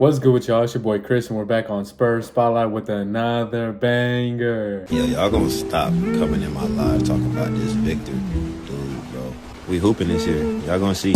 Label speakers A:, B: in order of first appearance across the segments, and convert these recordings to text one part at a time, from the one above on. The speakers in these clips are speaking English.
A: What's good with y'all? It's your boy Chris, and we're back on Spurs Spotlight with another banger.
B: Yeah, y'all gonna stop coming in my live talking about this Victor dude, bro. We hooping this year. Y'all gonna see.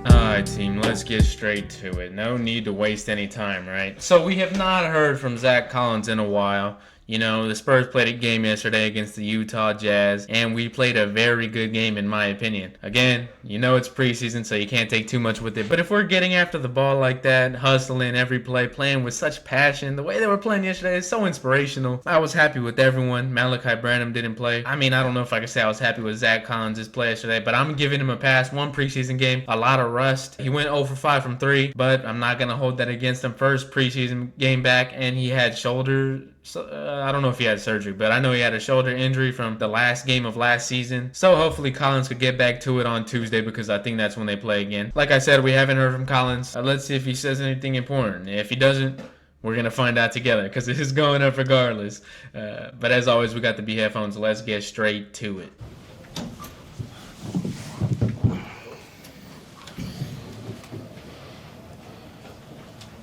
C: Alright, team, let's get straight to it. No need to waste any time, right? So we have not heard from Zach Collins in a while. You know, the Spurs played a game yesterday against the Utah Jazz, and we played a very good game in my opinion. Again, you know it's preseason, so you can't take too much with it. But if we're getting after the ball like that, hustling every play, playing with such passion, the way they were playing yesterday is so inspirational. I was happy with everyone. Malachi Branham didn't play. I mean, I don't know if I could say I was happy with Zach Collins' play yesterday, but I'm giving him a pass. One preseason game, a lot of rust. He went 0 for 5 from 3, but I'm not going to hold that against him. First preseason game back, and he had shoulder... I don't know if he had surgery, but I know he had a shoulder injury from the last game of last season. So hopefully Collins could get back to it on Tuesday, because I think that's when they play again. Like I said, we haven't heard from Collins. Let's see if he says anything important. If he doesn't, we're going to find out together, because it is going up regardless. But as always, we got the B headphones. Let's get straight to it.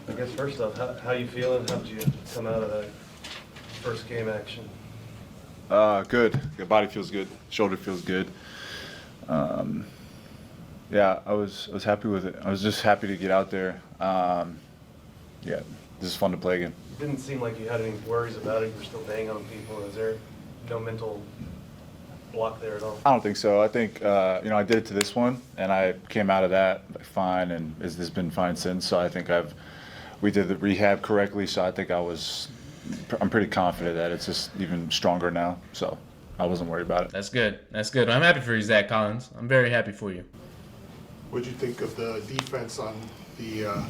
D: I guess first off, how you feeling? How did you come out of that first game action?
E: Good. Your body feels good. Shoulder feels good. Yeah, I was happy with it. I was just happy to get out there. Yeah, this is fun to play again.
D: It didn't seem like you had any worries about it. You were still banging on people. Is there no mental block there at all?
E: I don't think so. I think I did it to this one, and I came out of that fine, and it's been fine since. So I think we did the rehab correctly. So I think I'm pretty confident that it's just even stronger now. So I wasn't worried about it.
C: That's good. That's good. I'm happy for you, Zach Collins. I'm very happy for you.
F: What did you think of the defense on the,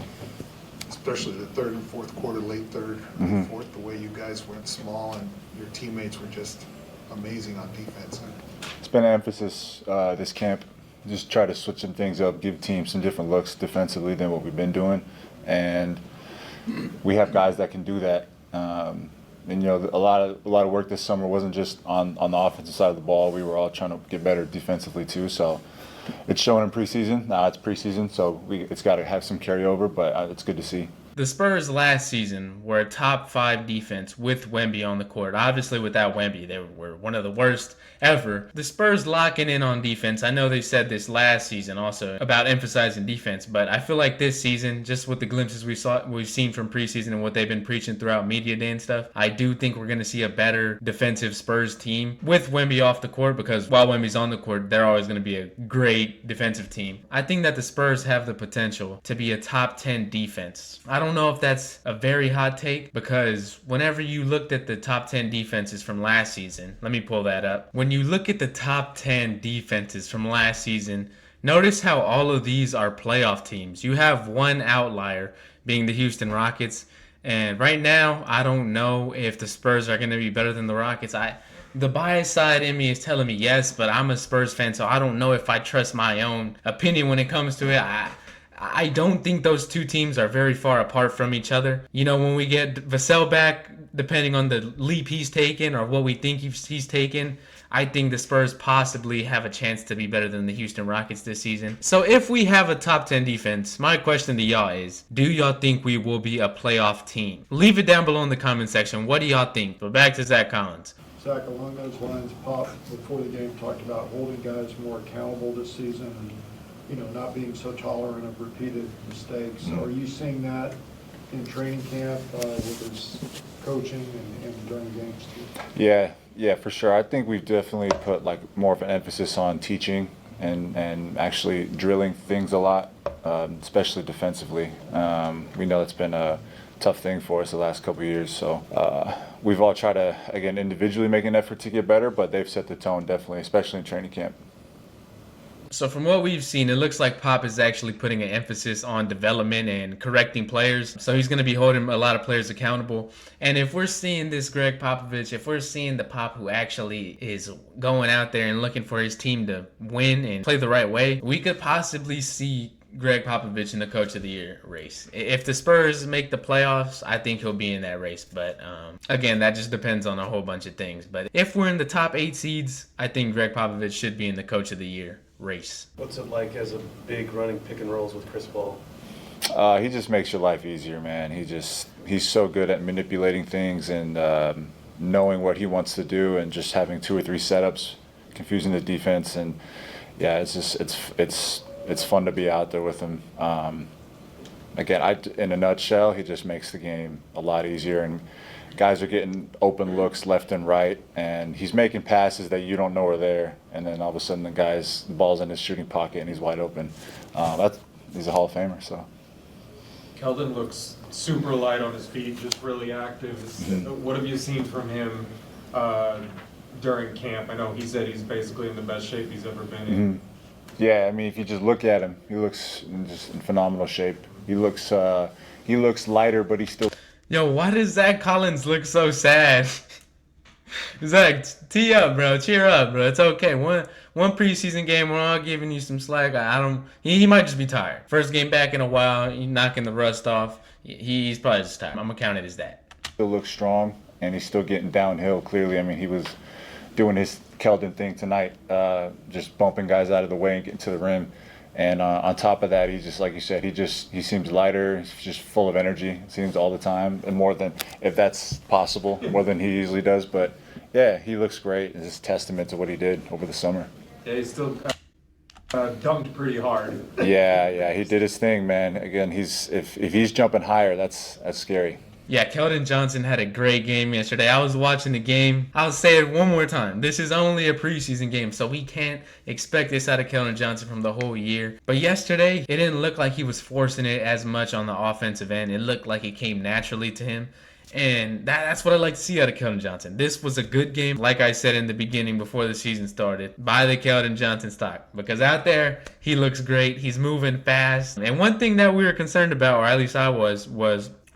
F: especially the third and fourth quarter, late third and fourth, the way you guys went small and your teammates were just amazing on defense?
E: It's been an emphasis this camp. Just try to switch some things up, give teams some different looks defensively than what we've been doing. And we have guys that can do that. And a lot of work this summer wasn't just on the offensive side of the ball. We were all trying to get better defensively too. So it's showing in preseason. Now it's preseason, so it's got to have some carryover, but it's good to see.
C: The Spurs last season were a top 5 defense with Wemby on the court. Obviously, without Wemby, they were one of the worst ever. The Spurs locking in on defense. I know they said this last season also about emphasizing defense, but I feel like this season, just with the glimpses we've seen from preseason and what they've been preaching throughout media day and stuff, I do think we're going to see a better defensive Spurs team with Wemby off the court, because while Wemby's on the court, they're always going to be a great defensive team. I think that the Spurs have the potential to be a top 10 defense. I don't know if that's a very hot take, because whenever you looked at the top 10 defenses from last season, let me pull that up. When you look at the top 10 defenses from last season, notice how all of these are playoff teams. You have one outlier being the Houston Rockets, and right now I don't know if the Spurs are going to be better than the Rockets. The bias side in me is telling me yes, but I'm a Spurs fan, so I don't know if I trust my own opinion when it comes to it. I don't think those two teams are very far apart from each other. You know, when we get Vassell back, depending on the leap he's taken or what we think he's taken, I think the Spurs possibly have a chance to be better than the Houston Rockets this season. So if we have a top 10 defense, my question to y'all is, do y'all think we will be a playoff team? Leave it down below in the comment section. What do y'all think? But back to Zach Collins.
G: Zach, along those lines, Pop, before the game, talked about holding guys more accountable this season and, not being so tolerant of repeated mistakes. Are you seeing that in training camp with his coaching and during games too?
E: Yeah, for sure. I think we've definitely put more of an emphasis on teaching and actually drilling things a lot, especially defensively. We know it's been a tough thing for us the last couple of years, so we've all tried to, again, individually make an effort to get better, but they've set the tone definitely, especially in training camp.
C: So from what we've seen, it looks like Pop is actually putting an emphasis on development and correcting players. So he's going to be holding a lot of players accountable. And if we're seeing this Greg Popovich, if we're seeing the Pop who actually is going out there and looking for his team to win and play the right way, we could possibly see Greg Popovich in the Coach of the Year race. If the Spurs make the playoffs, I think he'll be in that race. But again, that just depends on a whole bunch of things. But if we're in the top 8 seeds, I think Greg Popovich should be in the Coach of the Year. race.
D: What's it like as a big running pick and rolls with Chris Paul?
E: He just makes your life easier, man. He's so good at manipulating things and knowing what he wants to do, and just having 2 or 3 setups, confusing the defense. And yeah, it's fun to be out there with him. Again, in a nutshell, he just makes the game a lot easier, and guys are getting open looks left and right, and he's making passes that you don't know are there, and then all of a sudden the ball's in his shooting pocket and he's wide open. He's a Hall of Famer, so.
H: Keldon looks super light on his feet, just really active. What have you seen from him during camp? I know he said he's basically in the best shape he's ever been in.
E: Yeah, I mean, if you just look at him, he looks just in phenomenal shape. He looks lighter, but he's still.
C: Yo, why does Zach Collins look so sad? Zach, tee up, bro. Cheer up, bro. It's okay. One preseason game, we're all giving you some slack. He might just be tired. First game back in a while, he's knocking the rust off. He's probably just tired. I'm gonna count it as that.
E: Still looks strong, and he's still getting downhill. Clearly, I mean, he was doing his Keldon thing tonight, just bumping guys out of the way and getting to the rim. And on top of that, he's just, like you said, he seems lighter. He's just full of energy, it seems, all the time, and more than, if that's possible, more than he usually does. But yeah, he looks great. It's just a testament to what he did over the summer.
H: Yeah, he's still dunked pretty hard.
E: Yeah, he did his thing, man. Again, if he's jumping higher, that's scary.
C: Yeah, Kellin Johnson had a great game yesterday. I was watching the game. I'll say it one more time. This is only a preseason game, so we can't expect this out of Kellin Johnson from the whole year. But yesterday, it didn't look like he was forcing it as much on the offensive end. It looked like it came naturally to him. And that's what I like to see out of Kellin Johnson. This was a good game, like I said in the beginning before the season started. Buy the Kellin Johnson stock, because out there, he looks great. He's moving fast. And one thing that we were concerned about, or at least I was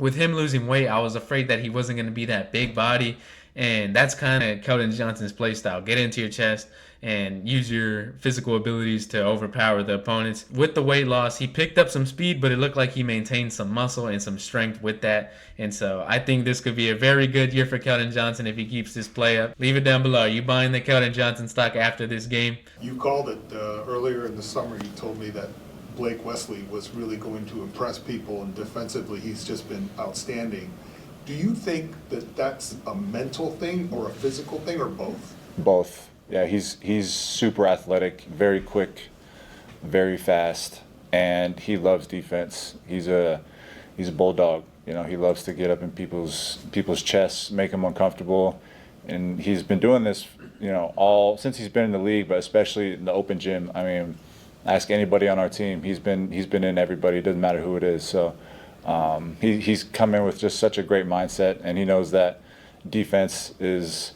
C: with him losing weight, I was afraid that he wasn't going to be that big body. And that's kind of Kellin Johnson's play style. Get into your chest and use your physical abilities to overpower the opponents. With the weight loss, he picked up some speed, but it looked like he maintained some muscle and some strength with that. And so I think this could be a very good year for Kellin Johnson if he keeps this play up. Leave it down below. Are you buying the Kellin Johnson stock after this game?
F: You called it earlier in the summer. You told me that Blake Wesley was really going to impress people, and defensively he's just been outstanding. Do you think that that's a mental thing or a physical thing, or both?
E: Both. Yeah, he's super athletic, very quick, very fast, and he loves defense. He's a bulldog. You know, he loves to get up in people's chests, make them uncomfortable, and he's been doing this, you know, all since he's been in the league, but especially in the open gym. I mean, ask anybody on our team. He's been in everybody. It doesn't matter who it is. So he's come in with just such a great mindset, and he knows that defense is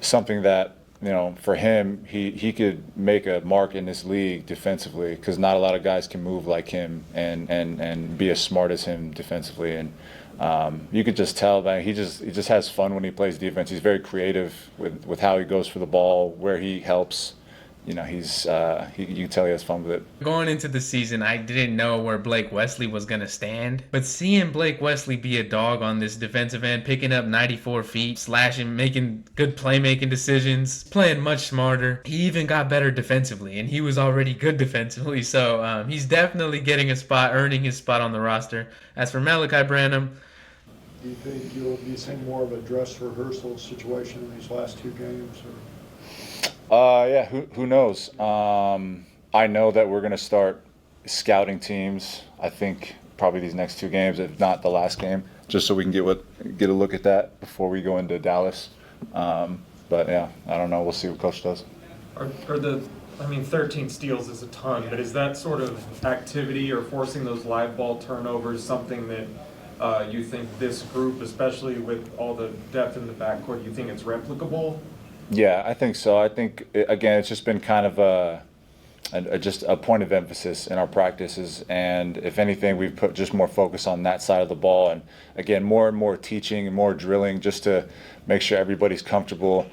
E: something that, you know, for him, he could make a mark in this league defensively, because not a lot of guys can move like him and be as smart as him defensively. And you could just tell that he just has fun when he plays defense. He's very creative with how he goes for the ball, where he helps. You know, you can tell he has fun with it.
C: Going into the season, I didn't know where Blake Wesley was going to stand. But seeing Blake Wesley be a dog on this defensive end, picking up 94 feet, slashing, making good playmaking decisions, playing much smarter. He even got better defensively, and he was already good defensively. So he's definitely getting a spot, earning his spot on the roster. As for Malachi Branham,
G: Do you think you'll be seeing more of a dress rehearsal situation in these last 2 games? Or?
E: Yeah, who knows? I know that we're going to start scouting teams, I think, probably these next 2 games, if not the last game, just so we can get a look at that before we go into Dallas. But yeah, I don't know. We'll see what Coach does.
H: Are 13 steals is a ton, but is that sort of activity or forcing those live ball turnovers something that you think this group, especially with all the depth in the backcourt, you think it's replicable?
E: Yeah, I think so. I think, again, it's just been kind of just a point of emphasis in our practices. And if anything, we've put just more focus on that side of the ball. And again, more and more teaching and more drilling just to make sure everybody's comfortable.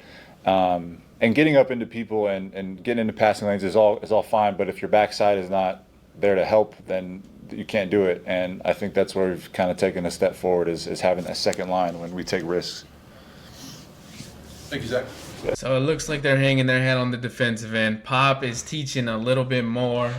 E: And getting up into people and getting into passing lanes is all fine. But if your backside is not there to help, then you can't do it. And I think that's where we've kind of taken a step forward is having that second line when we take risks.
I: Thank you, Zach.
C: So it looks like they're hanging their head on the defensive end. Pop is teaching a little bit more,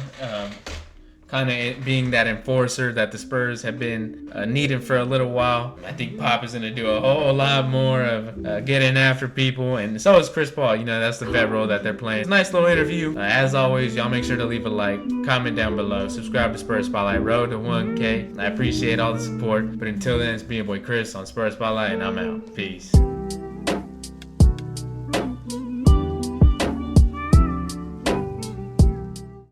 C: kind of being that enforcer that the Spurs have been needing for a little while. I think Pop is going to do a whole lot more of getting after people, and so is Chris Paul. You know, that's the vet role that they're playing. It's a nice little interview. As always, y'all make sure to leave a like, comment down below, subscribe to Spurs Spotlight, road to 1K. I appreciate all the support, but until then, it's me, your boy Chris on Spurs Spotlight, and I'm out. Peace.